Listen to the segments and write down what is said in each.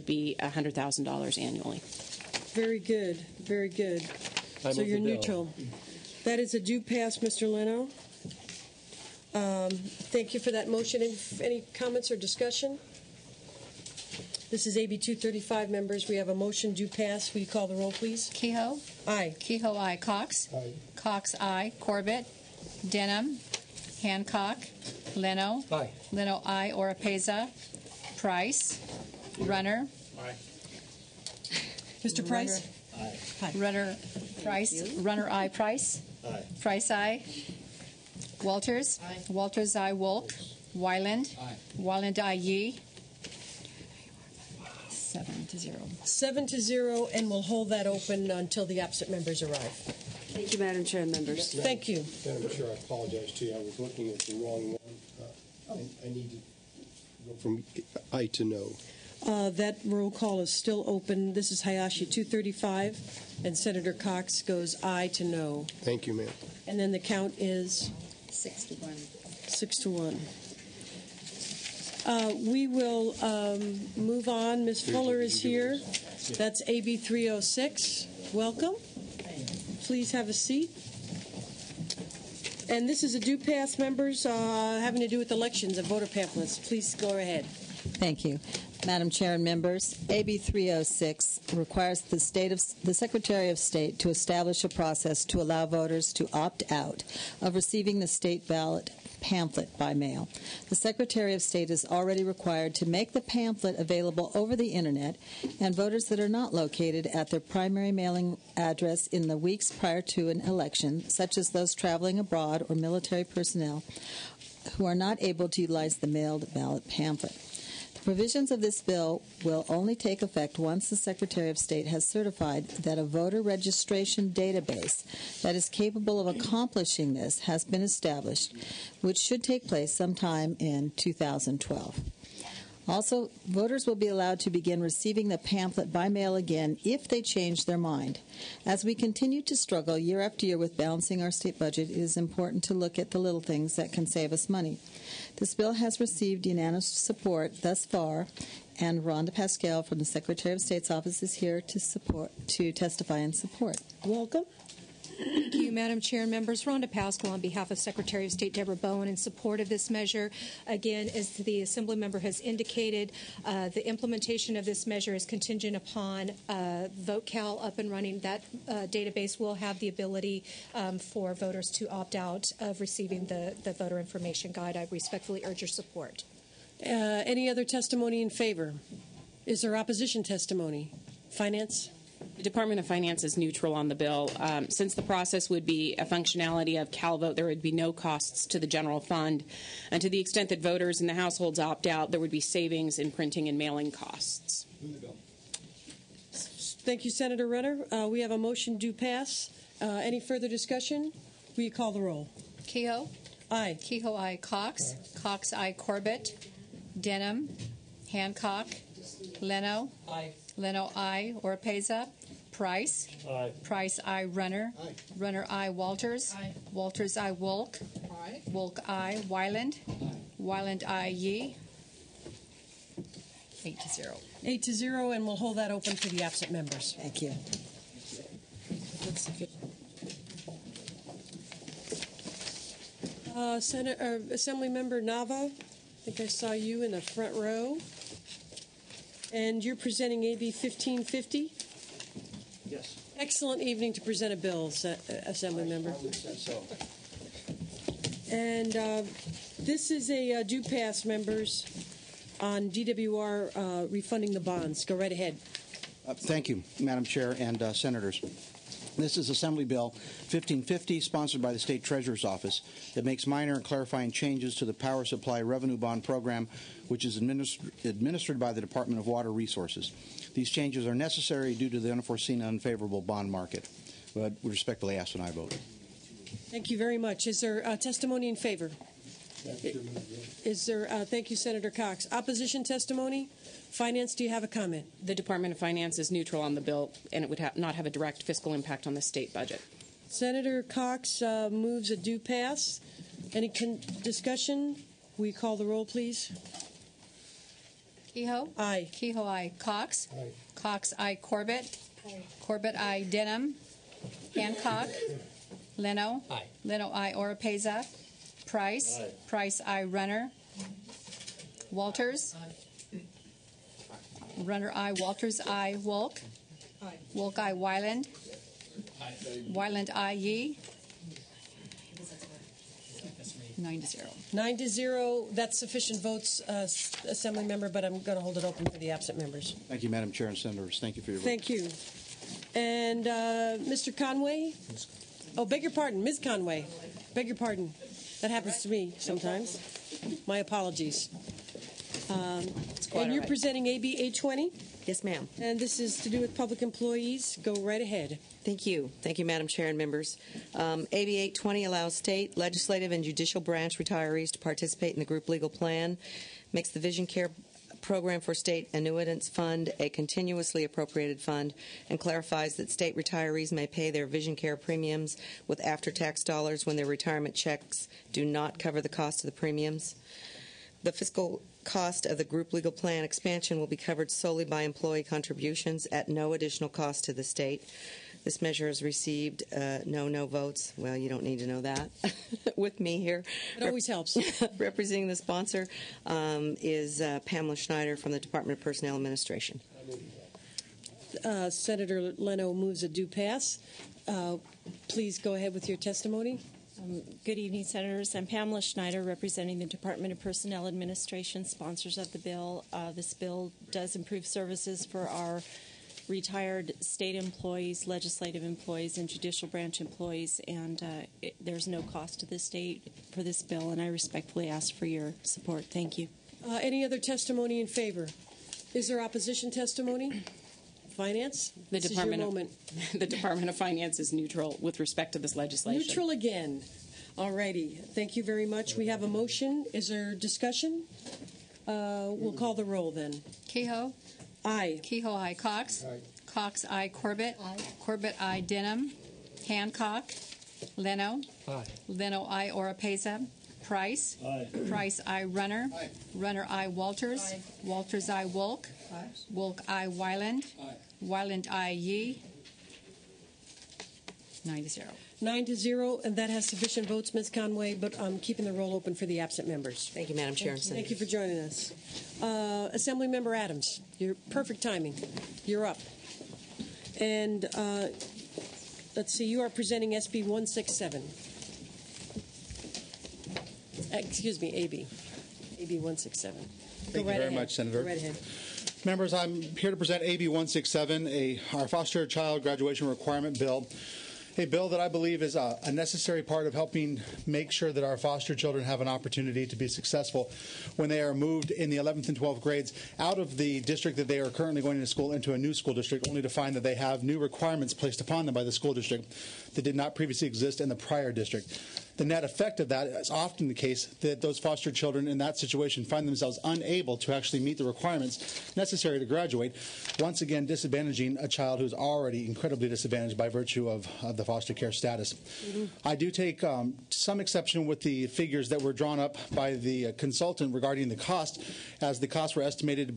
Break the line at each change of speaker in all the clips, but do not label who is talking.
would be $100,000 annually.
Very good. Very good. So you're neutral. That is a due pass, Mr. Leno. Thank you for that motion. Any comments or discussion? This is AB 235, members. We have a motion due pass. Will you call the roll, please?
Kehoe?
Aye.
Kehoe, aye. Cox?
Aye.
Cox, aye. Corbett? Denham? Hancock? Leno?
Aye.
Leno, aye. Oropeza? Price? Runner?
Aye.
Mr. Price?
Aye.
Runner, Price? Runner, aye. Price?
Aye.
Price, aye. Walters?
Aye.
Walters, aye. Wolk? Wyland?
Aye.
Wyland, aye. Yee? 7-0.
7-0, and we'll hold that open until the absent members arrive.
Thank you, Madam Chair and members.
Thank you.
Madam Chair, I apologize to you. I was looking at the wrong one. I need to go from aye to no.
That roll call is still open. This is Hayashi 235, and Senator Cox goes aye to no.
Thank you, ma'am.
And then the count is
6-1.
6-1. We will move on. Ms. Fuller is here. That's AB 306. Welcome. Please have a seat. And this is a due pass, members, having to do with elections and voter pamphlets. Please go ahead.
Thank you. Madam Chair and members, AB 306 requires the Secretary of State to establish a process to allow voters to opt out of receiving the state ballot pamphlet by mail. The Secretary of State is already required to make the pamphlet available over the Internet, and voters that are not located at their primary mailing address in the weeks prior to an election, such as those traveling abroad or military personnel who are not able to utilize the mailed ballot pamphlet. Provisions of this bill will only take effect once the Secretary of State has certified that a voter registration database that is capable of accomplishing this has been established, which should take place sometime in 2012. Also, voters will be allowed to begin receiving the pamphlet by mail again if they change their mind. As we continue to struggle year after year with balancing our state budget, it is important to look at the little things that can save us money. This bill has received unanimous support thus far, and Rhonda Pascal from the Secretary of State's office is here to testify in support.
Welcome.
Thank you, Madam Chair and members. Rhonda Pascal on behalf of Secretary of State Deborah Bowen in support of this measure. Again, as the Assembly member has indicated, the implementation of this measure is contingent upon VoteCal up and running. That database will have the ability for voters to opt out of receiving the voter information guide. I respectfully urge your support.
Any other testimony in favor? Is there opposition testimony? Finance?
The Department of Finance is neutral on the bill. Since the process would be a functionality of CalVote, there would be no costs to the general fund. And to the extent that voters in the households opt out, there would be savings in printing and mailing costs.
Thank you, Senator Runner. We have a motion due pass. Any further discussion? Will you call the roll?
Kehoe?
Aye.
Kehoe, aye. Cox? Cox, aye. Corbett? Denham? Hancock? Leno?
Aye.
Leno, aye. Oropeza? Price?
Aye.
Price, aye. Runner?
Aye.
Runner, aye. Walters?
Aye.
Walters, aye. Wolk?
Aye.
Wolk, aye. Wyland?
Aye.
Wyland, aye. Yee? 8-0.
8-0, and we'll hold that open for the absent members.
Thank you.
Assembly Member Nava, I think I saw you in the front row. And you're presenting AB 1550?
Yes.
Excellent evening to present a bill, Assembly Member.
I would say so.
And this is a due pass, members, on DWR refunding the bonds. Go right ahead.
Thank you, Madam Chair and Senators. This is Assembly Bill 1550, sponsored by the State Treasurer's Office, that makes minor and clarifying changes to the Power Supply Revenue Bond Program, which is administered by the Department of Water Resources. These changes are necessary due to the unforeseen unfavorable bond market. But would respectfully ask an aye vote.
Thank you very much. Is there testimony in favor? Is there? Thank you, Senator Cox. Opposition testimony? Finance, do you have a comment?
The Department of Finance is neutral on the bill, and it would not have a direct fiscal impact on the state budget.
Senator Cox moves a due pass. Any discussion? Will you call the roll, please?
Kehoe.
Aye.
Kehoe, aye. Cox.
Aye.
Cox, aye. Corbett. Corbett, aye. Denham. Hancock. Leno.
Aye.
Leno, aye. Oropeza. Price.
Aye.
Price, aye. Runner. Walters. Runner, aye. Walters, aye. Wolk.
Aye.
Wolk, aye. Wyland. Wyland, aye. Yee. 9-0.
9-0. That's sufficient votes, Assembly Member, but I'm going to hold it open for the absent members.
Thank you, Madam Chair and Senators. Thank you for your vote.
Thank you. And Mr. Conway? Oh, beg your pardon, Ms. Conway. Beg your pardon. That happens to me sometimes. My apologies. And you're presenting AB 820?
Yes, ma'am.
And this is to do with public employees. Go right ahead.
Thank you. Thank you, Madam Chair and members. AB 820 allows state, legislative, and judicial branch retirees to participate in the group legal plan, makes the vision care program for state annuitants fund a continuously appropriated fund, and clarifies that state retirees may pay their vision care premiums with after-tax dollars when their retirement checks do not cover the cost of the premiums. The fiscal cost of the group legal plan expansion will be covered solely by employee contributions at no additional cost to the state. This measure has received no votes. Well, you don't need to know that. With me here.
It always helps.
Representing the sponsor is Pamela Schneider from the Department of Personnel Administration.
Senator Leno moves a due pass. Please go ahead with your testimony.
Good evening, Senators. I'm Pamela Schneider, representing the Department of Personnel Administration, sponsors of the bill. This bill does improve services for our retired state employees, legislative employees, and judicial branch employees, and there's no cost to the state for this bill, and I respectfully ask for your support. Thank you.
Any other testimony in favor? Is there opposition testimony? Finance?
The
This
Department
is your
of
moment.
the Department of Finance is neutral with respect to this legislation.
Neutral again. All righty. Thank you very much. We have a motion. Is there discussion? We'll call the roll then.
Kehoe.
Aye.
Kehoe, aye. Cox.
Aye.
Cox, aye. Corbett. Corbett, aye. Denham. Hancock. Leno.
Aye.
Leno, aye. Oropeza. Price.
Aye.
Price, aye. Runner.
Aye.
Runner, aye. Walters. Walters, aye. Wolk. Wolk, aye. Wyland. Wyland, aye. Yee. 9-0.
9-0, and that has sufficient votes, Ms. Conway, but I'm keeping the roll open for the absent members.
Thank you, Madam Chair and
Thank
Senators.
you for joining us. Assembly Member Adams, your perfect timing. You're up. And let's see, you are presenting SB 167. Excuse me, AB 167.
Thank you very much, Senator.
Go right ahead.
Members, I'm here to present AB 167, our foster child graduation requirement bill. A bill that I believe is a necessary part of helping make sure that our foster children have an opportunity to be successful when they are moved in the 11th and 12th grades out of the district that they are currently going to school into a new school district, only to find that they have new requirements placed upon them by the school district that did not previously exist in the prior district. The net effect of that is often the case that those foster children in that situation find themselves unable to actually meet the requirements necessary to graduate, once again disadvantaging a child who's already incredibly disadvantaged by virtue of the foster care status. I do take some exception with the figures that were drawn up by the consultant regarding the cost, as the costs were estimated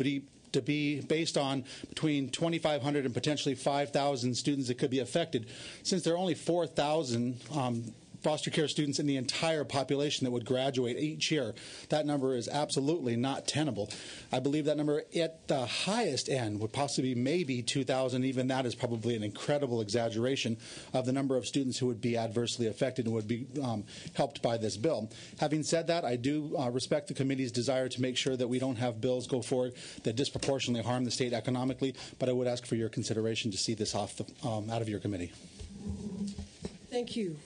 to be based on between 2,500 and potentially 5,000 students that could be affected. Since there are only 4,000 foster care students in the entire population that would graduate each year, that number is absolutely not tenable. I believe that number at the highest end would possibly be maybe 2,000. Even that is probably an incredible exaggeration of the number of students who would be adversely affected and would be helped by this bill. Having said that, I do respect the committee's desire to make sure that we don't have bills go forward that disproportionately harm the state economically, but I would ask for your consideration to see this off out of your committee.
Thank you.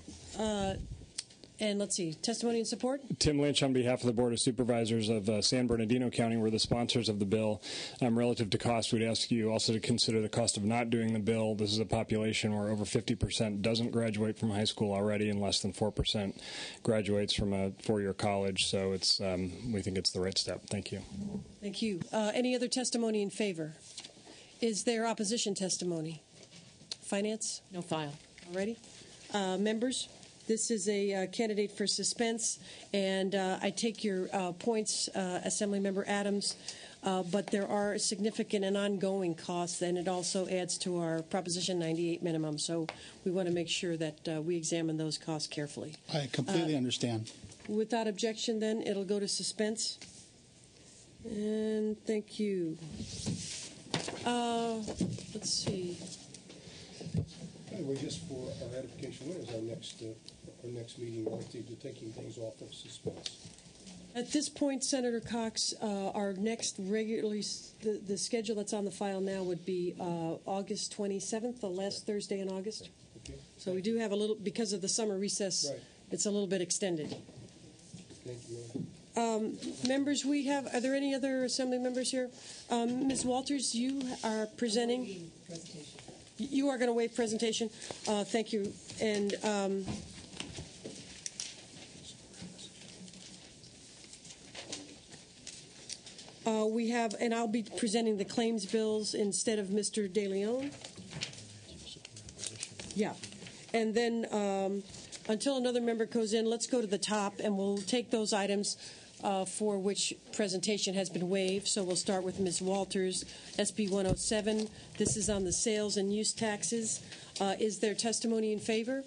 And let's see, testimony and support?
Tim Lynch on behalf of the Board of Supervisors of San Bernardino County. We're the sponsors of the bill. Relative to cost, we'd ask you also to consider the cost of not doing the bill. This is a population where over 50% doesn't graduate from high school already, and less than 4% graduates from a four-year college. So it's we think it's the right step. Thank you.
Thank you. Any other testimony in favor? Is there opposition testimony? Finance?
No file.
Already. Members? This is a candidate for suspense, and I take your points, Assemblymember Adams, but there are significant and ongoing costs, and it also adds to our Proposition 98 minimum. So we want to make sure that we examine those costs carefully.
I completely understand.
Without objection, then, it'll go to suspense. And thank you. Let's see.
Anyway, just for our edification, when is our next meeting relative to taking things off of suspense?
At this point, Senator Cox, our next regularly, the schedule that's on the file now would be August 27th, the last Thursday in August.
Okay.
So we do have a little, because of the summer recess,
right.
It's a little bit extended.
Thank you,
members, are there any other Assembly members here? Ms. Walters, you are presenting. You are going to waive presentation. Thank you. And we have, and I'll be presenting the claims bills instead of Mr. De Leon. Yeah. And then until another member goes in, let's go to the top, and we'll take those items for which presentation has been waived. So we'll start with Ms. Walters, SB 107. This is on the sales and use taxes. Is there testimony in favor?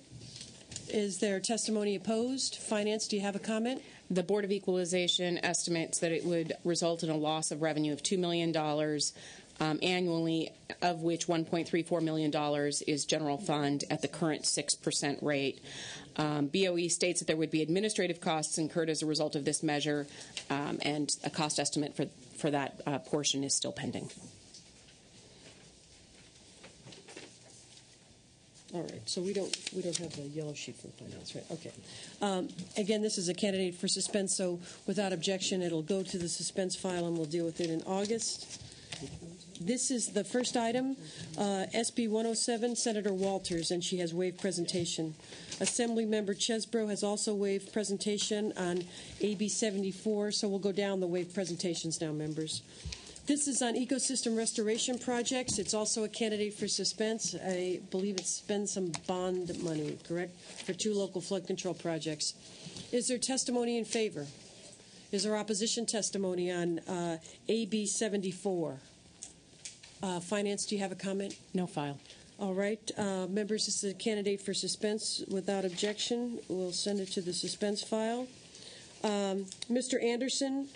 Is there testimony opposed? Finance, do you have a comment?
The Board of Equalization estimates that it would result in a loss of revenue of $2 million annually, of which $1.34 million is general fund at the current 6% rate. BOE states that there would be administrative costs incurred as a result of this measure, and a cost estimate for that portion is still pending.
All right, so we don't have the yellow sheet from finance, right? Okay. Again, this is a candidate for suspense, so without objection, it'll go to the suspense file, and we'll deal with it in August. This is the first item, SB 107, Senator Walters, and she has waived presentation. Assemblymember Chesbro has also waived presentation on AB 74, so we'll go down the waived presentations now, members. This is on ecosystem restoration projects. It's also a candidate for suspense. I believe it's spent some bond money, correct, for 2 local flood control projects. Is there testimony in favor? Is there opposition testimony on AB 74? Finance, do you have a comment?
No file.
All right. Members, this is a candidate for suspense. Without objection, we'll send it to the suspense file. Mr. Anderson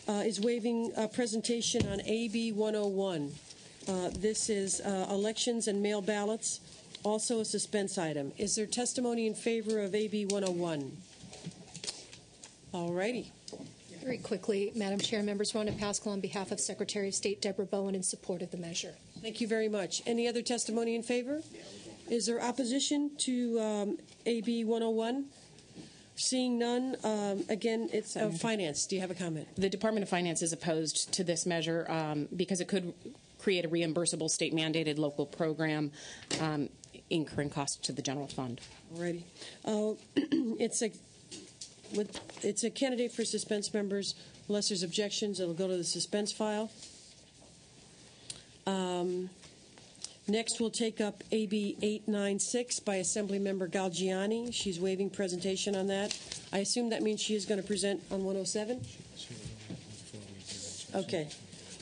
is waiving presentation on AB 101. This is elections and mail ballots, also a suspense item. Is there testimony in favor of AB 101? All righty.
Very quickly, Madam Chair, members, Rhonda Pascal on behalf of Secretary of State Deborah Bowen in support of the measure.
Thank you very much. Any other testimony in favor? Is there opposition to AB 101? Seeing none, again, it's Finance. Do you have a comment?
The Department of Finance is opposed to this measure because it could create a reimbursable state-mandated local program, incurring costs to the general fund.
Alrighty. It's a candidate for suspense, members. Unless there's objections, it'll go to the suspense file. Next, we'll take up AB 896 by Assemblymember Galgiani. She's waiving presentation on that. I assume that means she is going to present on 107? Okay.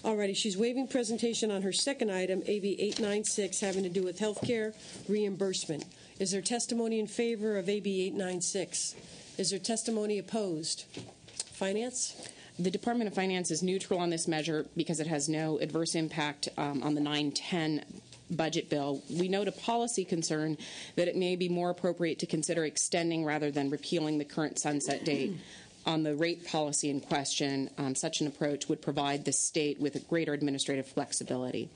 Alrighty. She's waiving presentation on her second item, AB 896, having to do with health care reimbursement. Is there testimony in favor of AB 896? Is there testimony opposed? Finance?
The Department of Finance is neutral on this measure because it has no adverse impact on the 910 budget bill. We note a policy concern that it may be more appropriate to consider extending rather than repealing the current sunset date on the rate policy in question. Such an approach would provide the state with a greater administrative flexibility.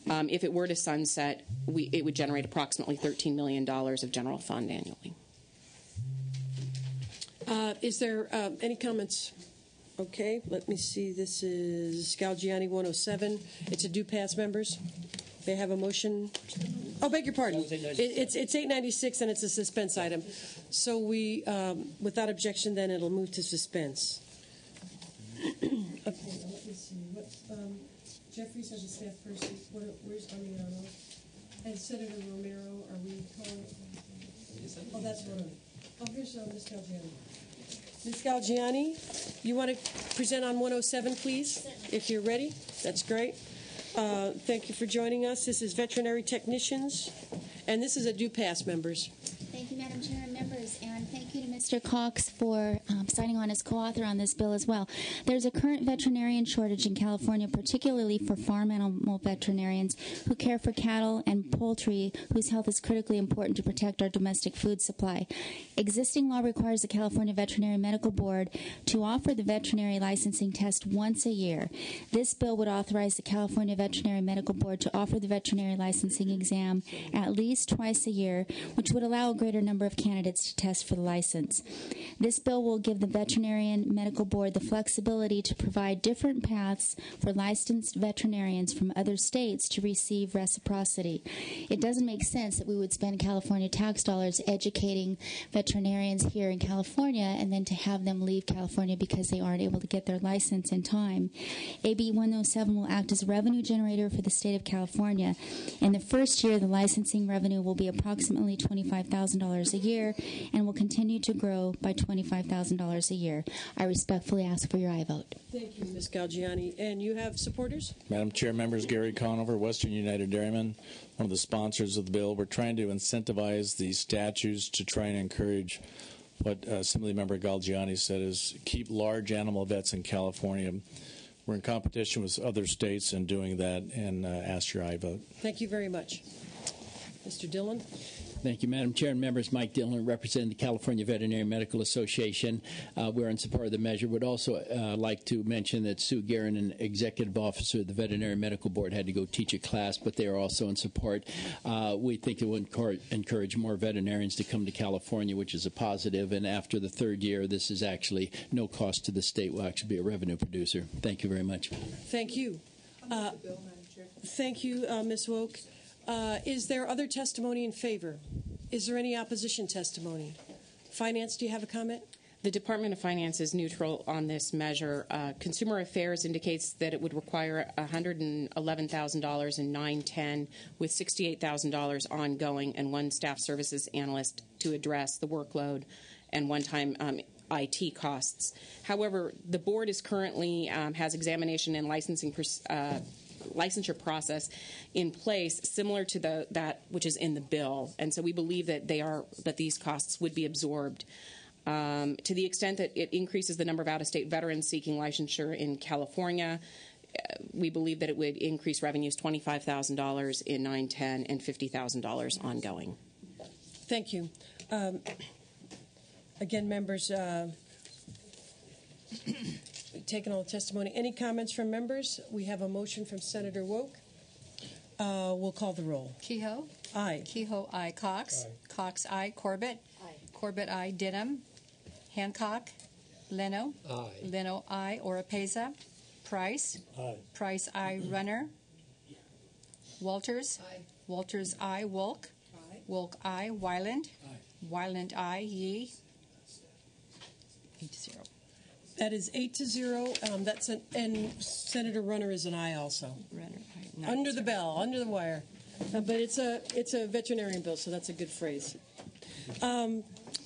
If it were to sunset, it would generate approximately $13 million of general fund annually.
Is there any comments? Okay, let me see. This is Galgiani 107. It's a due pass, members. They have a motion. Oh, beg your pardon. It's 896 and it's a suspense item. So we, without objection, then it'll move to suspense. Okay, let me see. Jeffries has a staff person. Where's Armiano? And Senator Romero, are we calling? Oh, that's one of them. Oh, here's Ms. Galgiani. Ms. Galgiani, you want to present on 107, please, if you're ready? That's great. Thank you for joining us. This is veterinary technicians, and this is a due pass, members.
Thank you, Madam Chair and members, and thank you to Mr. Cox for signing on as co-author on this bill as well. There's a current veterinarian shortage in California, particularly for farm animal veterinarians who care for cattle and poultry whose health is critically important to protect our domestic food supply. Existing law requires the California Veterinary Medical Board to offer the veterinary licensing test once a year. This bill would authorize the California Veterinary Medical Board to offer the veterinary licensing exam at least twice a year, which would allow a greater number of candidates to test for the license. This bill will give the Veterinarian Medical Board the flexibility to provide different paths for licensed veterinarians from other states to receive reciprocity. It doesn't make sense that we would spend California tax dollars educating veterinarians here in California and then to have them leave California because they aren't able to get their license in time. AB 107 will act as a revenue generator for the state of California. In the first year, the licensing revenue will be approximately $25,000 a year and will continue to grow by $25,000 a year. I respectfully ask for your aye vote.
Thank you, Ms. Galgiani. And you have supporters?
Madam Chair, members, Gary Conover, Western United Dairymen, one of the sponsors of the bill. We're trying to incentivize these statutes to try and encourage what Assemblymember Galgiani said is keep large animal vets in California. We're in competition with other states in doing that, and ask your aye vote.
Thank you very much. Mr. Dillon?
Thank you, Madam Chair and members. Mike Dillon, representing the California Veterinary Medical Association. We're in support of the measure. Would also like to mention that Sue Guerin, an executive officer of the Veterinary Medical Board, had to go teach a class, but they are also in support. We think it will encourage more veterinarians to come to California, which is a positive. And after the third year, this is actually no cost to the state. Will actually be a revenue producer. Thank you very much.
Thank you. Thank you, Ms. Woke. Is there other testimony in favor? Is there any opposition testimony? Finance, do you have a comment?
The Department of Finance is neutral on this measure. Consumer Affairs indicates that it would require $111,000 in 9-10 with $68,000 ongoing and one staff services analyst to address the workload and one-time IT costs. However, the board is currently has examination and licensure process in place similar to that which is in the bill, and so we believe that these costs would be absorbed. To the extent that it increases the number of out-of-state veterans seeking licensure in California, we believe that it would increase revenues $25,000 in 9-10 and $50,000 ongoing.
Thank you. Again, members, taken all the testimony. Any comments from members? We have a motion from Senator Woke. We'll call the roll.
Kehoe?
Aye.
Kehoe, aye. Cox?
Aye.
Cox, aye. Corbett?
Aye.
Corbett, aye. Denham? Hancock? Leno?
Aye.
Leno, aye. Oropeza? Price?
Aye.
Price, aye. Runner? Walters?
Aye.
Walters, aye. Wolk?
Aye.
Wolk, aye. Wyland?
Aye.
Wyland, aye. Yee? 8-0.
That is 8-0. And Senator Runner is an aye also.
Runner, aye.
Under the bell, under the wire. But it's a veterinarian bill, so that's a good phrase.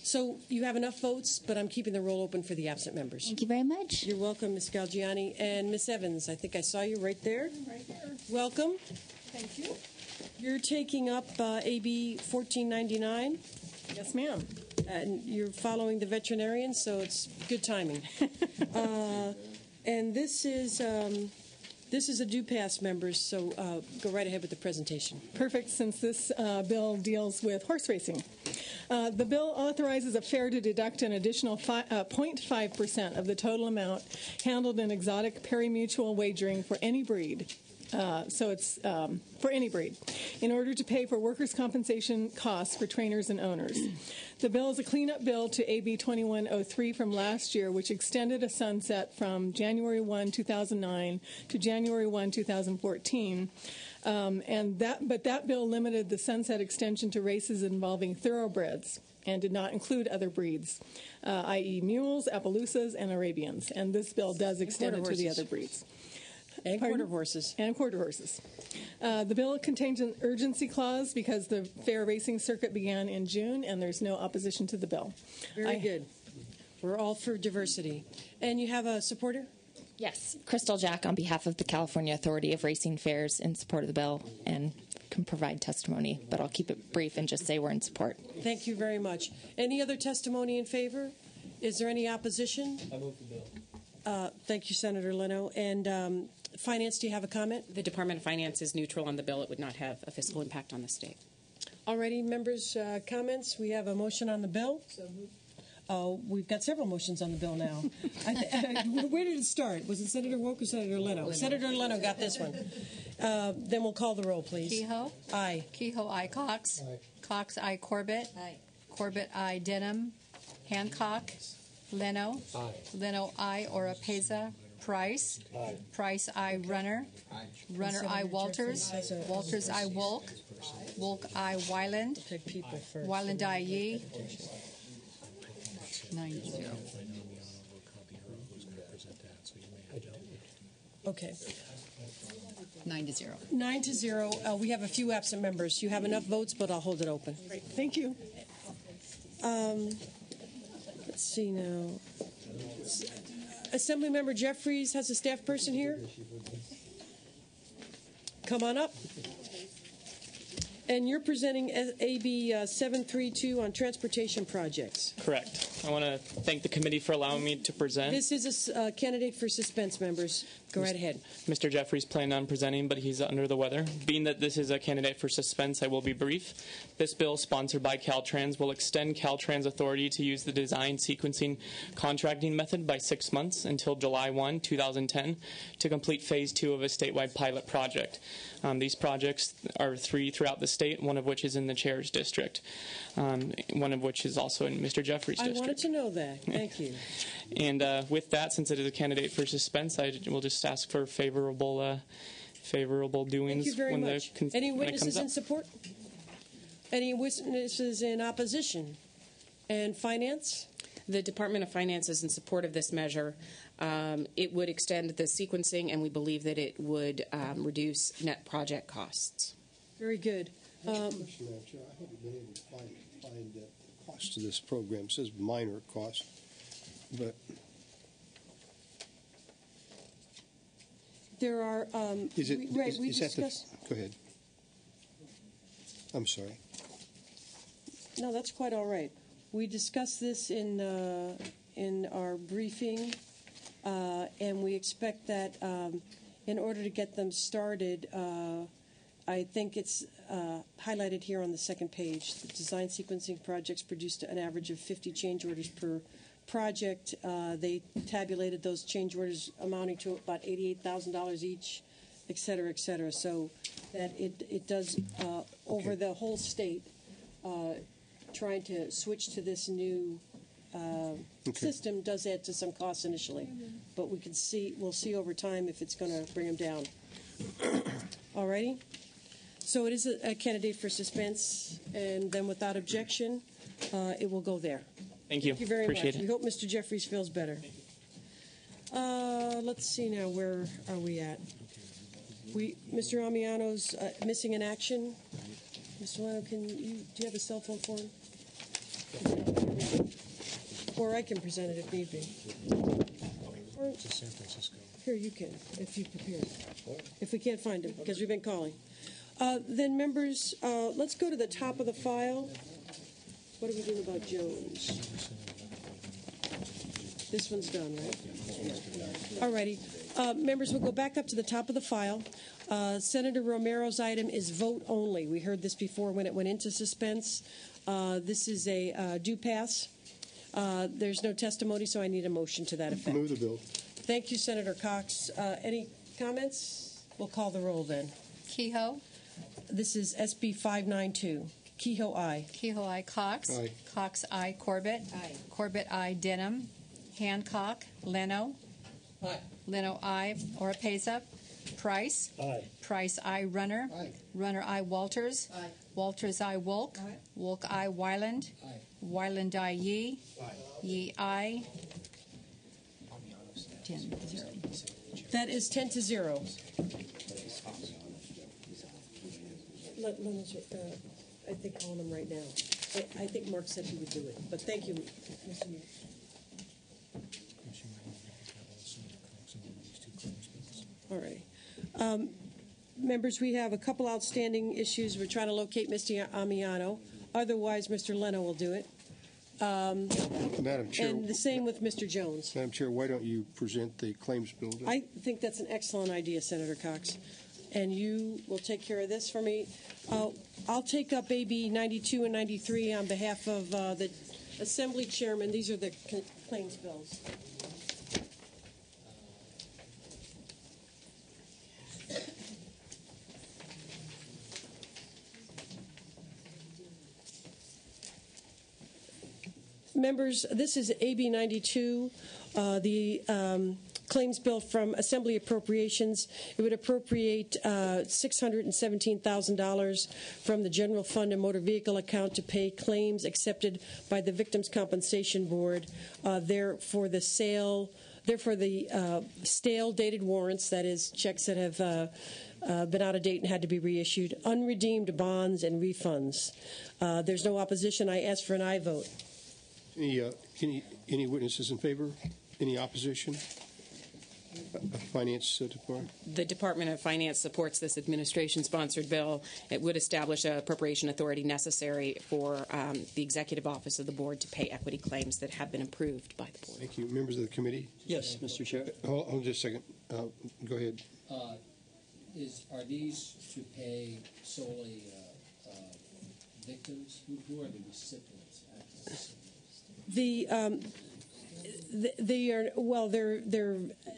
So you have enough votes, but I'm keeping the roll open for the absent members.
Thank you very much.
You're welcome, Ms. Galgiani. And Ms. Evans, I think I saw you right there.
Right there.
Welcome.
Thank you.
You're taking up AB 1499.
Yes, ma'am.
And you're following the veterinarian, so it's good timing. And this is a due pass, members, so go right ahead with the presentation.
Perfect, since this bill deals with horse racing. The bill authorizes a fare to deduct an additional 0.5% of the total amount handled in exotic pari-mutuel wagering for any breed. So it's for any breed, in order to pay for workers' compensation costs for trainers and owners. The bill is a cleanup bill to AB 2103 from last year, which extended a sunset from January 1, 2009 to January 1, 2014. But that bill limited the sunset extension to races involving thoroughbreds and did not include other breeds, i.e. mules, Appaloosas, and Arabians. And this bill does extend it to the other breeds.
And
Pardon?
quarter horses.
And quarter horses. The bill contains an urgency clause because the fair racing circuit began in June, and there's no opposition to the bill.
Very good. We're all for diversity. And you have a supporter?
Yes, Crystal Jack on behalf of the California Authority of Racing Fairs in support of the bill and can provide testimony, but I'll keep it brief and just say we're in support.
Thank you very much. Any other testimony in favor? Is there any opposition?
I move the bill.
Thank you, Senator Leno. And Finance, do you have a comment?
The Department of Finance is neutral on the bill. It would not have a fiscal impact on the state.
Alrighty, members' comments. We have a motion on the bill. We've got several motions on the bill now. Where did it start? Was it Senator Woke or Senator Leno? Senator Leno got this one. Then we'll call the roll, please.
Kehoe?
Aye.
Kehoe, aye. Cox?
Aye.
Cox, aye. Corbett?
Aye.
Corbett, aye. Denham? Hancock? Leno?
Aye.
Leno, aye. Oropeza? Price?
Aye.
Price, aye. Runner? Runner, aye. Walters? Walters, aye. Wolk? Wolk, aye. Wyland?
Take people first.
Wyland, aye. Yee? 9-0.
Okay.
9-0.
9-0. We have a few absent members. You have enough votes, but I'll hold it open.
Thank you.
Let's see now. Assemblymember Jeffries has a staff person here. Come on up. And you're presenting AB 732 on transportation projects.
Correct. I want to thank the committee for allowing me to present.
This is a candidate for suspense, members. Go right ahead.
Mr. Jeffries planned on presenting, but he's under the weather. Being that this is a candidate for suspense, I will be brief. This bill, sponsored by Caltrans, will extend Caltrans' authority to use the design sequencing contracting method by 6 months until July 1, 2010, to complete Phase 2 of a statewide pilot project. These projects are 3 throughout the state, one of which is in the chair's district, one of which is also in Mr. Jeffries' district.
I wanted to know that. Thank you.
And with that, since it is a candidate for suspense, I will just ask for favorable doings.
Thank you very
when
much. Any witnesses in support? Any witnesses in opposition? And Finance?
The Department of Finance is in support of this measure. It would extend the sequencing, and we believe that it would reduce net project costs.
Very good.
Question, Madam Chair. I haven't been able to find the cost of this program. It says minor cost, but
There are.
is it?
we
Is that
discussed.
Go ahead. I'm sorry.
No, that's quite all right. We discussed this in our briefing, and we expect that in order to get them started, I think it's highlighted here on the second page. The design sequencing projects produced an average of 50 change orders per project. They tabulated those change orders amounting to about $88,000 each, et cetera, et cetera. So that it does over the whole state. Trying to switch to this new system does add to some costs initially, but we'll see over time if it's going to bring them down. All righty. So it is a candidate for suspense, and then without objection, it will go there.
Thank you.
Thank you very
Appreciate
much.
it.
We hope Mr. Jeffries feels better. Let's see now. Where are we at? Mr. Amiano's missing in action. Mr. Leno, do you have a cell phone for him? Or I can present it if need be. Or,
San Francisco.
here, you can, if you prepare. If we can't find him, because we've been calling. Then, members, let's go to the top of the file. What are we doing about Jones? This one's done, right? Yeah. All righty. Members, we'll go back up to the top of the file. Senator Romero's item is vote only. We heard this before when it went into suspense. This is a due pass. There's no testimony, so I need a motion to that effect.
Move the bill.
Thank you, Senator Cox. Any comments? We'll call the roll then.
Kehoe?
This is SB 592. Kehoe, aye.
Kehoe, aye. Cox?
Aye.
Cox, aye. Corbett?
Aye.
Corbett, aye. Denham? Hancock? Leno?
Aye.
Leno, aye. Oropeza? Price?
Aye.
Price, aye. Runner?
Aye.
Runner, aye. Walters?
Aye.
Walters, aye. Wolk?
Aye.
Wolk, aye. Wyland?
Aye.
Wyland, aye. Yee?
Aye.
Yee, aye. 10-0.
That is 10-0. I think calling him right now. I think Mark said he would do it, but thank you, Mr. Meeks. All right. Members, we have a couple outstanding issues. We're trying to locate Mr. Amiano. Otherwise, Mr. Leno will do it.
Madam Chair.
And the same with Mr. Jones.
Madam Chair, why don't you present the claims bill?
I think that's an excellent idea, Senator Cox. And you will take care of this for me. I'll take up AB 92 and 93 on behalf of the Assembly Chairman. These are the claims bills. Members, this is AB 92, the claims bill from Assembly Appropriations. It would appropriate $617,000 from the General Fund and Motor Vehicle account to pay claims accepted by the Victims' Compensation Board. They're for the stale dated warrants, that is, checks that have been out of date and had to be reissued, unredeemed bonds, and refunds. There's no opposition. I ask for an aye vote.
Any witnesses in favor? Any opposition? Finance Department?
The Department of Finance supports this administration-sponsored bill. It would establish an appropriation authority necessary for the Executive Office of the Board to pay equity claims that have been approved by the Board.
Thank you. Members of the committee?
Yes, Mr. Chair.
Hold on just a second. Go ahead.
Are these to pay solely victims? Who are the recipients?
They are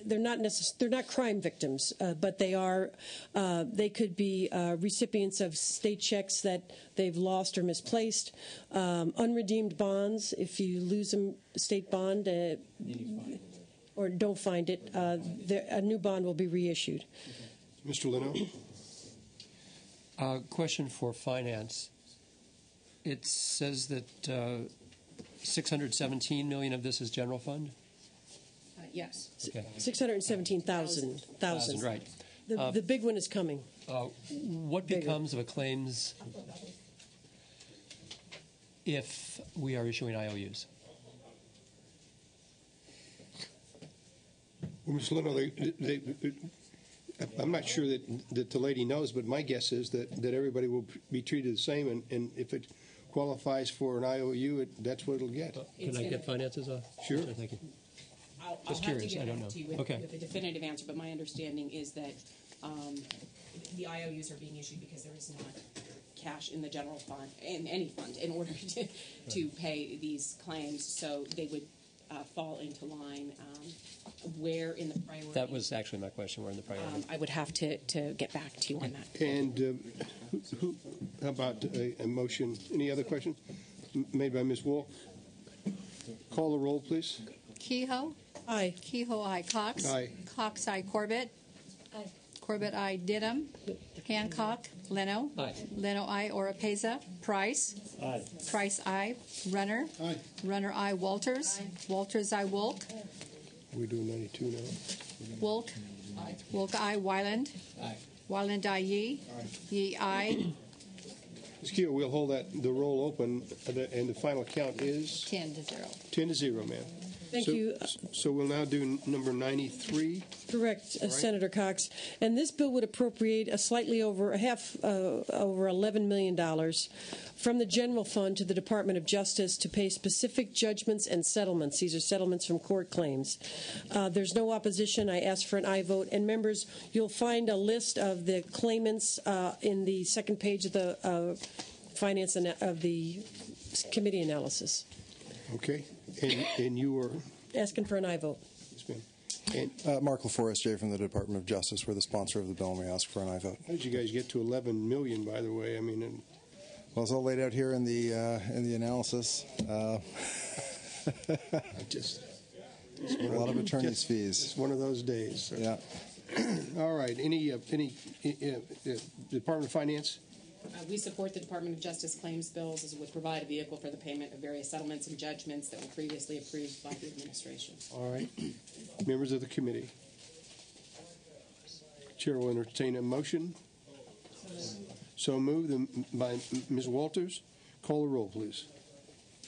they're not crime victims, but they could be recipients of state checks that they've lost or misplaced, unredeemed bonds. If you lose a state bond or don't find it, a new bond will be reissued.
Mr. Leno.
Question for finance. It says that $617 million of this is general fund?
Yes.
Okay.
617,000.
Right.
The big one is coming.
What becomes of a claims if we are issuing IOUs?
Well, Mr. Leno, I'm not sure that the lady knows, but my guess is that everybody will be treated the same, and if it qualifies for an IOU, that's what it'll get.
Can I get finances off?
Sure.
Thank you.
I'll
Just
have
curious.
to
I
get
don't
back to you
know.
with,
Okay.
with a definitive answer, but my understanding is that the IOUs are being issued because there is not cash in the general fund, in any fund, in order to pay these claims, so they would fall into line. Where in the priority?
That was actually my question. Where in the priority?
I would have to get back to you on that.
And how about a motion? Any other questions? Made by Ms. Wolk. Call the roll, please.
Kehoe?
Aye.
Kehoe, aye. Cox?
Aye.
Cox, aye. Corbett? Aye. Corbett, aye. Didham? Hancock? Leno?
Aye.
Leno, aye. Oropeza? Price?
Aye.
Price, aye. Runner?
Aye.
Runner, aye. Walters? Walters, aye. Wolk?
We're doing 92 now.
Wolk? Aye. Wolk, aye. Wyland?
Aye.
Wyland, aye. Yee? Yee, aye.
Ms. Keogh, we'll hold the roll open, and the final count is
10-0.
10-0, ma'am.
Thank you.
So we'll now do number 93.
Correct,
Right.
Senator Cox. And this bill would appropriate slightly over over $11 million from the general fund to the Department of Justice to pay specific judgments and settlements. These are settlements from court claims. There's no opposition. I ask for an aye vote. And members, you'll find a list of the claimants in the second page of the finance of the committee analysis.
Okay. And you were
asking for an aye vote.
Yes, ma'am. And
Mark LaForest, J. from the Department of Justice. We're the sponsor of the bill, and we ask for an aye vote.
How did you guys get to 11 million? By the way, I mean,
well, it's all laid out here in the analysis. A lot of attorney's fees.
It's one of those days. So.
Yeah.
All right. Any Department of Finance?
We support the Department of Justice claims bills as it would provide a vehicle for the payment of various settlements and judgments that were previously approved by the administration.
All right. Members of the committee. Chair will entertain a motion. So moved by Ms. Walters. Call the roll, please.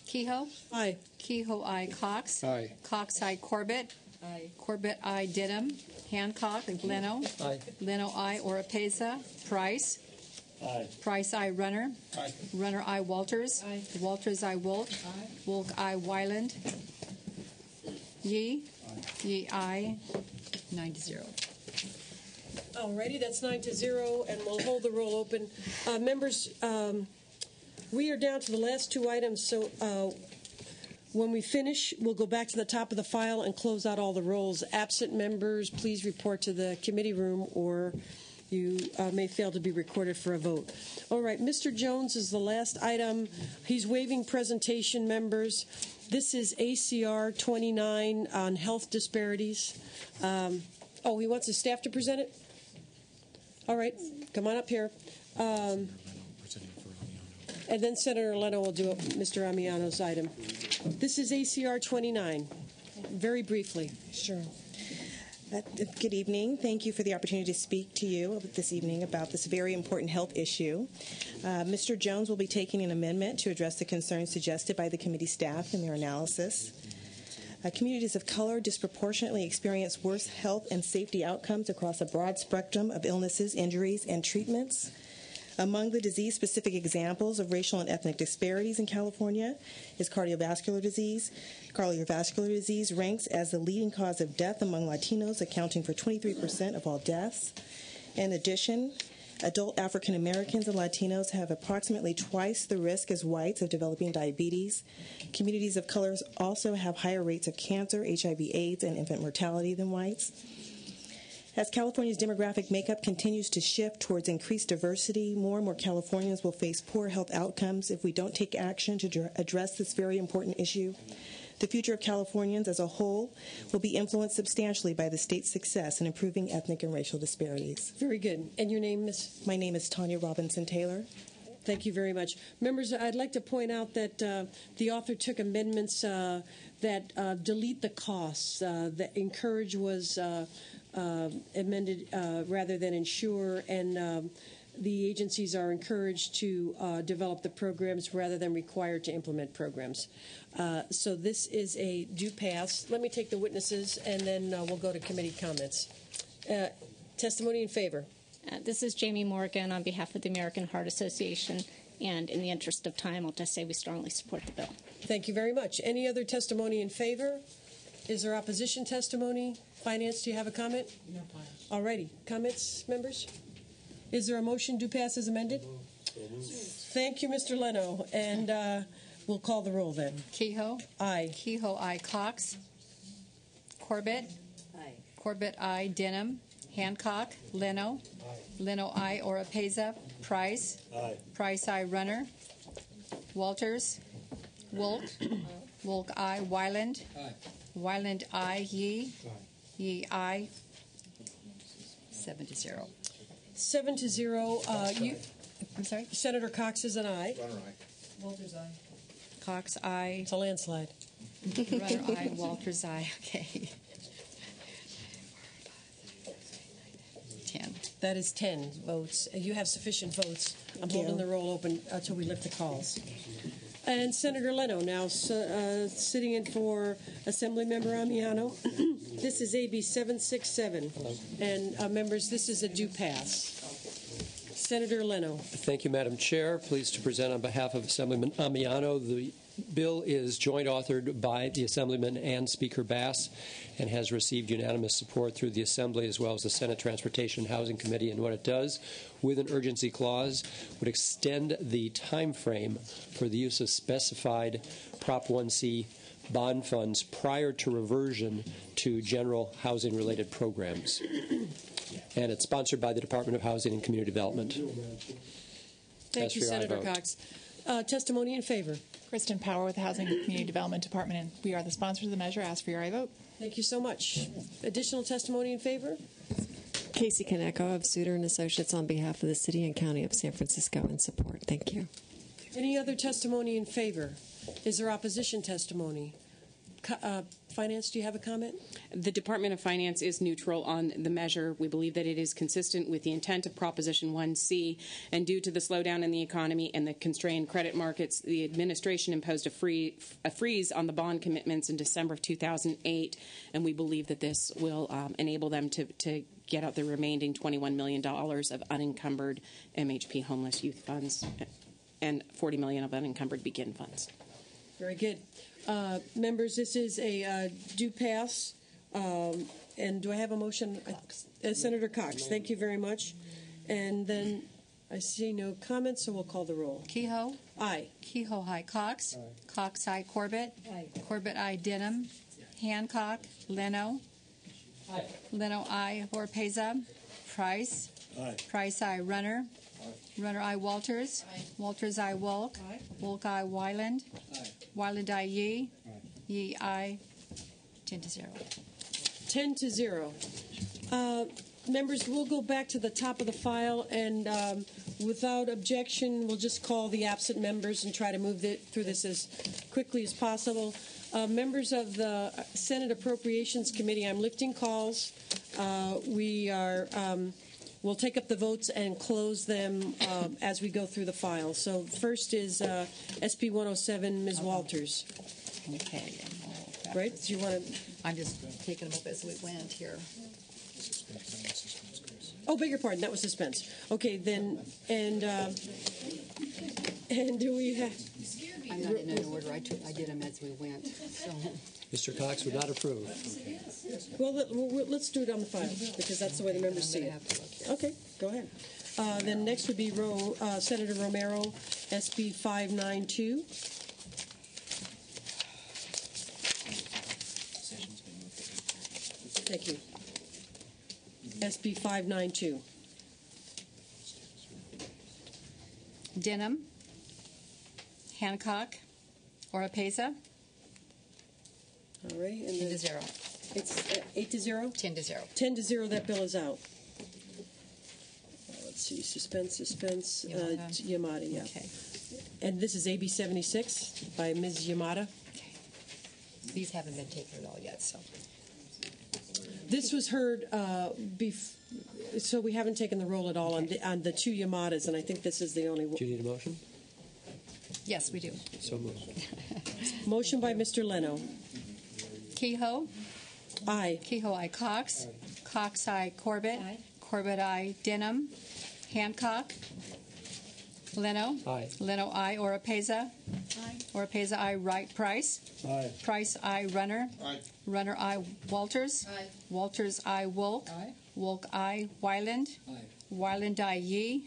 Kehoe?
Aye.
Kehoe, aye. Cox?
Aye.
Cox, aye. Corbett? Aye. Corbett, aye. Denham? Hancock? Leno?
Aye.
Leno, aye. Oropesa? Price?
Aye.
Price, aye. Runner?
Aye.
Runner, aye. Walters?
Aye.
Walters, aye. Wolk?
Aye.
Wolk, aye. Wyland? Yee? Yee, aye. 9-0.
Alrighty, that's 9-0, and we'll hold the roll open. Members, we are down to the last two items, so when we finish, we'll go back to the top of the file and close out all the rolls. Absent members, please report to the committee room, or you may fail to be recorded for a vote. All right, Mr. Jones is the last item. He's waiving presentation, members. This is ACR 29 on health disparities. He wants his staff to present it? All right, come on up here. And then Senator Leno will do Mr. Amiano's item. This is ACR 29. Very briefly.
Sure. Good evening. Thank you for the opportunity to speak to you this evening about this very important health issue. Mr. Jones will be taking an amendment to address the concerns suggested by the committee staff in their analysis. Communities of color disproportionately experience worse health and safety outcomes across a broad spectrum of illnesses, injuries, and treatments. Among the disease-specific examples of racial and ethnic disparities in California is cardiovascular disease. Cardiovascular disease ranks as the leading cause of death among Latinos, accounting for 23% of all deaths. In addition, adult African Americans and Latinos have approximately twice the risk as whites of developing diabetes. Communities of color also have higher rates of cancer, HIV/AIDS, and infant mortality than whites. As California's demographic makeup continues to shift towards increased diversity, more and more Californians will face poor health outcomes if we don't take action to address this very important issue. The future of Californians as a whole will be influenced substantially by the state's success in improving ethnic and racial disparities.
Very good. And your name, Miss?
My name is Tanya Robinson Taylor.
Thank you very much. Members, I'd like to point out that the author took amendments that delete the costs. That encourage was amended rather than ensure, and the agencies are encouraged to develop the programs rather than required to implement programs. So this is a due pass. Let me take the witnesses, and then we'll go to committee comments. Testimony in favor.
This is Jamie Morgan on behalf of the American Heart Association, and in the interest of time, I'll just say we strongly support the bill.
Thank you very much. Any other testimony in favor? Is there opposition testimony? Finance, do you have a comment? No. All righty. Comments, members? Is there a motion due pass as amended? Thank you, Mr. Leno. And we'll call the roll then.
Kehoe?
Aye.
Kehoe, aye. Cox? Corbett?
Aye.
Corbett, aye. Denham? Hancock? Leno?
Aye.
Leno, aye. Oropesa? Price?
Aye.
Price, aye. Runner? Walters? Wolk? Wolk, aye. Wyland?
Aye.
Wyland, aye. Yee?
Aye.
Yee, aye. 7-0.
7-0.
I'm sorry?
Senator Cox is an aye.
Runner, aye.
Walters, aye. Cox, aye.
It's a landslide.
Runner, aye. Walters, aye. Okay. 10.
That is 10 votes. You have sufficient votes. I'm holding the roll open until we lift the calls. And Senator Leno now sitting in for Assemblymember Amiano. This is AB 767. And members, this is a due pass. Senator Leno.
Thank you, Madam Chair. Pleased to present on behalf of Assemblyman Amiano. The bill is joint authored by the Assemblyman and Speaker Bass and has received unanimous support through the Assembly as well as the Senate Transportation and Housing Committee. And what it does, with an urgency clause, would extend the time frame for the use of specified Prop 1C bond funds prior to reversion to general housing-related programs. And it's sponsored by the Department of Housing and Community Development.
Thank you, Senator Cox. Testimony in favor.
Kristen Power with the Housing and Community Development Department, and we are the sponsors of the measure. Ask for your aye vote.
Thank you so much. Additional testimony in favor?
Casey Kaneko of Suter and Associates on behalf of the City and County of San Francisco in support. Thank you.
Any other testimony in favor? Is there opposition testimony? Finance, do you have a comment?
The Department of Finance is neutral on the measure. We believe that it is consistent with the intent of Proposition 1C, and due to the slowdown in the economy and the constrained credit markets, the administration imposed a freeze on the bond commitments in December of 2008, and we believe that this will enable them to get out the remaining $21 million of unencumbered MHP homeless youth funds and $40 million of unencumbered Begin funds.
Very good. Members, this is a due pass. And do I have a motion? Senator Cox, thank you very much. And then I see no comments, so we'll call the roll.
Kehoe?
Aye.
Kehoe, aye. Cox?
Aye.
Cox, aye. Corbett?
Aye.
Corbett, aye. Denham? Hancock? Leno?
Aye.
Leno, aye. Orpeza? Price?
Aye.
Price, aye. Runner? Runner, aye. Walters? Walters, aye. Wolk? Wolk, aye. Wyland? Wyland, aye. Yee? Yee, aye. 10-0.
10-0. Members, we'll go back to the top of the file, and without objection, we'll just call the absent members and try to move through this as quickly as possible. Members of the Senate Appropriations Committee, I'm lifting calls. We'll take up the votes and close them as we go through the file. So first is SB 107, Ms. Walters.
Okay.
Right? Do you want to?
I'm just taking them up as we went here.
Oh, beg your pardon. That was suspense. Okay, then, and do we have?
I'm not in an order. I did them as we went. So.
Mr. Cox would not approve.
Well, let's do it on the file because that's the way the members see it. Okay, go ahead. Then next would be Senator Romero, SB 592. Thank you. SB 592.
Denham, Hancock, Oropeza.
All right.
10-0.
It's 8-0?
10-0.
10-0, that bill is out. Let's see, suspense. Yamada, yeah.
Okay.
And this is AB 76 by Ms. Yamada.
Okay. These haven't been taken at all yet, so.
This was heard, so we haven't taken the roll at all on the two Yamadas, and I think this is the only one.
Do you need a motion?
Yes, we do.
So moved.
Motion by Mr. Leno.
Kehoe?
Aye.
Kehoe, aye. Cox? Aye. Cox, aye. Corbett? Aye. Corbett, aye. Denham? Hancock? Leno?
Aye.
Leno, aye. Oropeza?
Aye.
Oropeza, aye. Wright, Price?
Aye.
Price, aye. Runner?
Aye.
Runner, aye. Walters?
Aye.
Walters, aye. Wolk?
Aye.
Wolk, aye. Wyland?
Aye.
Wyland, aye. Yee?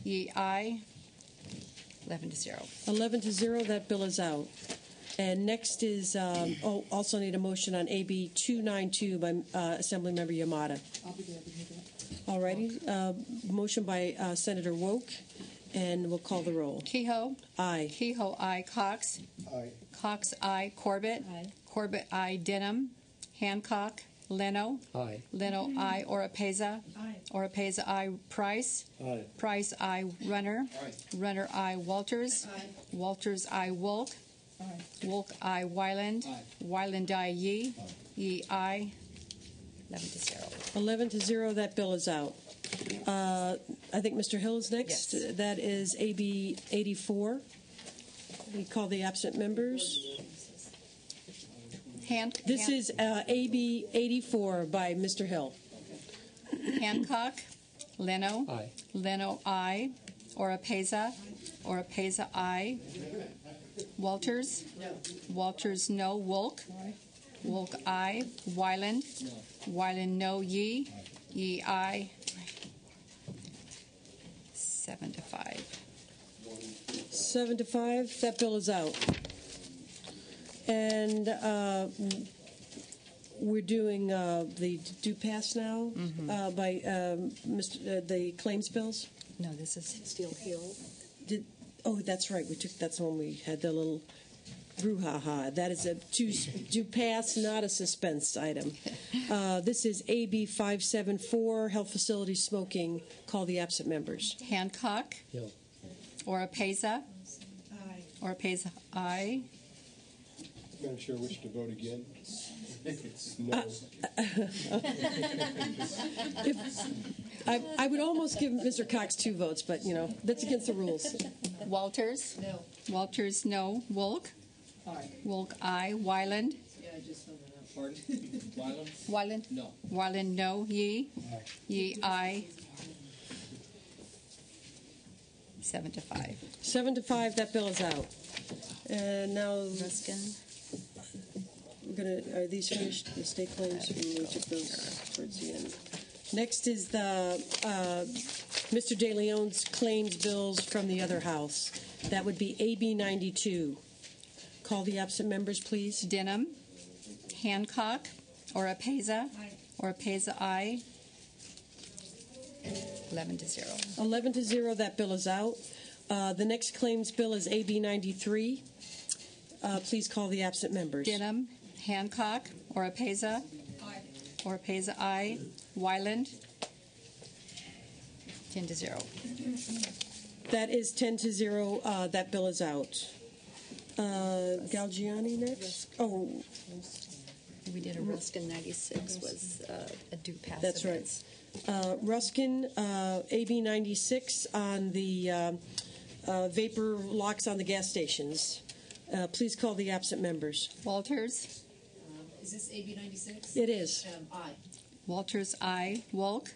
Yee, aye. 11-0.
11-0, that bill is out. And next is, also need a motion on AB 292 by Assemblymember Yamada.
I'll be glad to do that.
All righty. Motion by Senator Woke, and we'll call the roll.
Kehoe?
Aye.
Kehoe, aye. Cox?
Aye.
Cox, aye. Corbett?
Aye.
Corbett, aye. Denham? Hancock? Leno?
Aye.
Leno, aye. Oropeza?
Aye.
Oropeza, aye. Price?
Aye.
Price, aye. Runner?
Aye.
Runner, aye. Walters?
Aye.
Walters, aye. Wolk?
Aye.
Wolk, aye. Wyland?
Aye.
Wyland, aye. Yee? Yee, aye. 11-0.
11-0, that bill is out. I think Mr. Hill is next.
Yes.
That is AB 84. We call the absent members. This is AB 84 by Mr. Hill.
Hancock? Leno?
Aye.
Leno, aye. Oropeza? Oropeza, aye. Walters?
No.
Walters, no. Wolk? Wolk, aye. Wyland? Wyland, no. Yee? Yee, aye. 7-5.
7-5, that bill is out. And we're doing the due pass now by the claims bills.
No, this is Steel Hill.
That's right. That's the one we had the little brouhaha. That is a due pass, not a suspense item. This is AB 574, health facility smoking. Call the absent members.
Hancock?
Hill.
Oropeza?
Aye.
Oropeza, aye.
Madam Chair, wish to vote again? No.
I would almost give Mr. Cox 2 votes, but, that's against the rules.
Walters?
No.
Walters, no. Wolk?
Aye.
Wolk, aye. Wyland?
Yeah, I just found that out.
Pardon? Wyland?
Wyland?
No.
Wyland, no. Yee?
Aye.
Yee, aye. 7 to 5.
7 to 5, that bill is out. And now
Ruskin.
Are these finished? The state claims, we took those towards the end. Next is the Mr. De Leon's claims bills from the other house. That would be AB 92. Call the absent members, please.
Denham, Hancock, Oropeza, Oropeza, aye. 11 to 0.
11 to 0, that bill is out. The next claims bill is AB 93. Please call the absent members.
Denham, Hancock, Oropeza, Oropeza, aye. Wyland, 10 to 0.
That is 10 to 0. That bill is out. Galgiani next. Oh,
we did a Ruskin 96 was a due pass.
That's
events.
right. Ruskin, AB 96 on the vapor locks on the gas stations. Please call the absent members.
Walters.
Is this AB 96?
It is.
Aye.
Walters, aye. Wolk.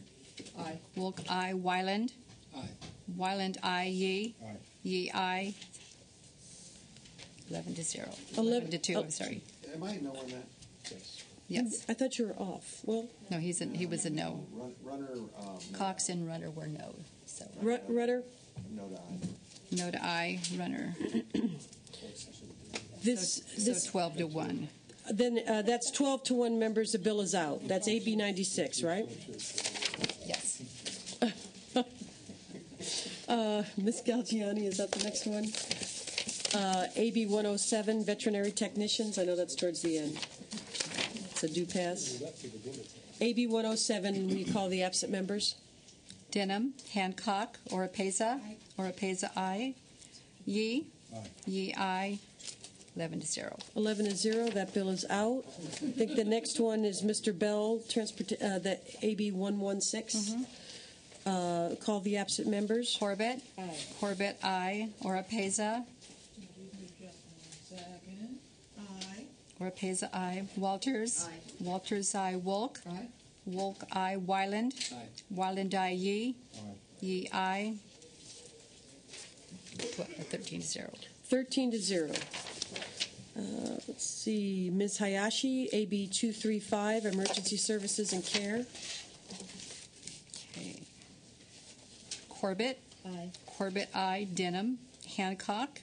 Aye.
Wolk, aye. Wyland.
Aye.
Wyland, aye. Yee.
Aye.
Yee, aye. 11 to 0. 11 to 2. I'm sorry.
Am I knowing that? Yes.
Yes.
I thought you were off. Well,
no, he was a no.
Runner.
Cox and Runner were no. So
Rudder.
No to aye.
No to aye. Runner.
This
12 to 1.
Then that's 12 to 1 members. The bill is out. That's AB 96, right?
Yes.
Ms. Galgiani, is that the next one? AB 107, veterinary technicians. I know that's towards the end. It's a due pass. AB 107, will you call the absent members?
Denham, Hancock, Oropeza, Oropeza, aye. Yee, Yee, aye. 11 to 0.
11 to 0. That bill is out. I think the next one is Mr. Bell, the AB 116. Call the absent members.
Corbett.
Aye.
Corbett, aye. Oropeza.
Aye.
Oropeza, aye. Walters.
Aye.
Walters, aye. Wolk.
Aye.
Wolk, aye. Wyland.
Aye.
Wyland, aye. Yee.
Aye.
Yee, aye. 13 to 0.
13 to 0. Let's see. Ms. Hayashi, AB 235, emergency services and care.
Okay. Corbett.
Aye.
Corbett, aye. Denham. Hancock.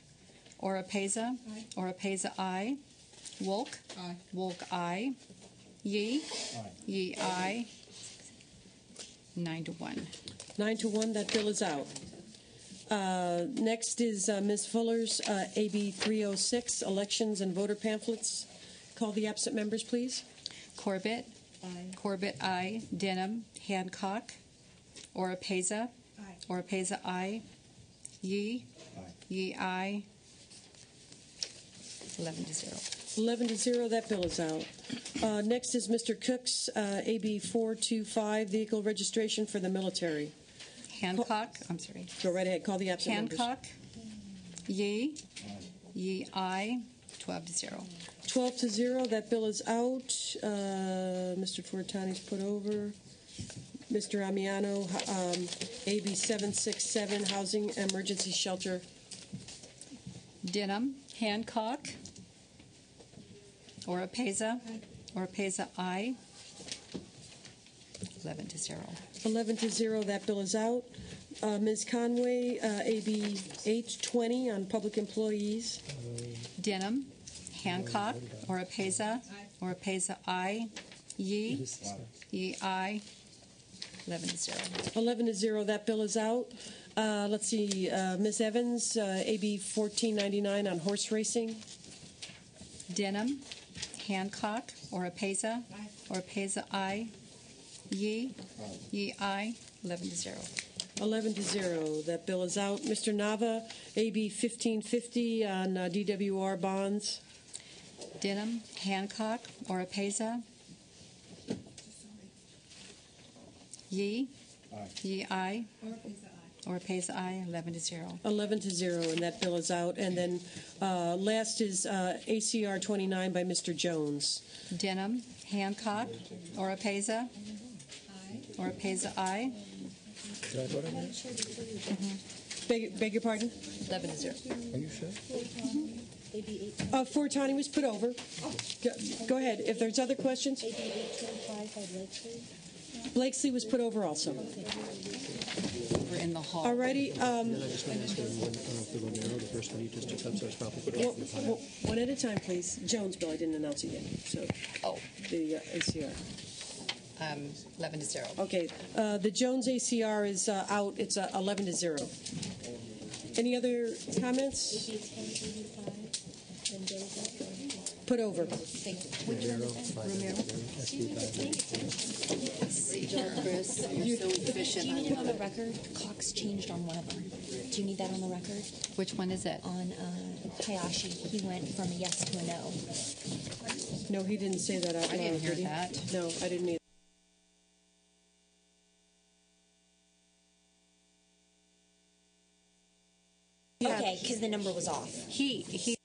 Oropeza.
Aye.
Oropeza, aye. Wolk.
Aye.
Wolk, aye. Yee.
Aye.
Yee, aye. 9 to 1.
9 to 1. That bill is out. Next is Ms. Fuller's AB 306, elections and voter pamphlets. Call the absent members, please.
Corbett.
Aye.
Corbett, aye. Denham. Hancock. Oropeza.
Aye.
Oropeza, aye. Yee.
Aye.
Yee, aye. 11 to 0.
11 to 0. That bill is out. Next is Mr. Cook's AB 425, vehicle registration for the military.
Hancock. I'm sorry.
Go right ahead. Call the absent members.
Hancock. Yee.
Aye.
Yee, aye. 12 to 0.
12 to 0. That bill is out. Mr. Fortani's put over. Mr. Amiano, AB 767, housing emergency shelter.
Denham. Hancock. Oropeza. Oropeza, aye. 11 to 0.
11 to 0. That bill is out. Ms. Conway, AB 820 on public employees.
Denham. Hancock. Oropeza. Oropeza, aye. Yee. Yee, aye. 11 to 0.
11 to 0. That bill is out. Let's see. Ms. Evans, AB 1499 on horse racing.
Denham. Hancock. Oropeza. Oropeza, aye. Yee. Yee, aye. 11 to 0.
11 to 0. That bill is out. Mr. Nava, AB 1550 on DWR bonds.
Denham, Hancock, Oropeza. Yee. Yee, aye. Oropeza, aye. 11-0.
11-0, and that bill is out. And then last is ACR 29 by Mr. Jones.
Denham, Hancock, Oropeza. Oropeza, aye.
Did I vote on that?
Beg your pardon?
11-0.
Are you sure?
Fortani was put over. Go ahead. If there's other questions. Blakesley was put over also.
We're in the hall.
Alrighty.
I just want to ask everyone if they're going to narrow the first one you just took up, so it's probably put over the pile.
One at a time, please. Jones bill, I didn't announce it yet. So, the ACR.
11-0.
Okay. The Jones ACR is out. It's 11-0. Any other comments? Put over.
Romero. Chris, you're so efficient.
Do you need it on the record? Cox changed on one of them. Do you need that on the record?
Which one is it?
On Hayashi, he went from a yes to a no.
No, he didn't say that out loud.
I didn't hear
did he?
that.
No, I didn't either.
Okay, because the number was off.
He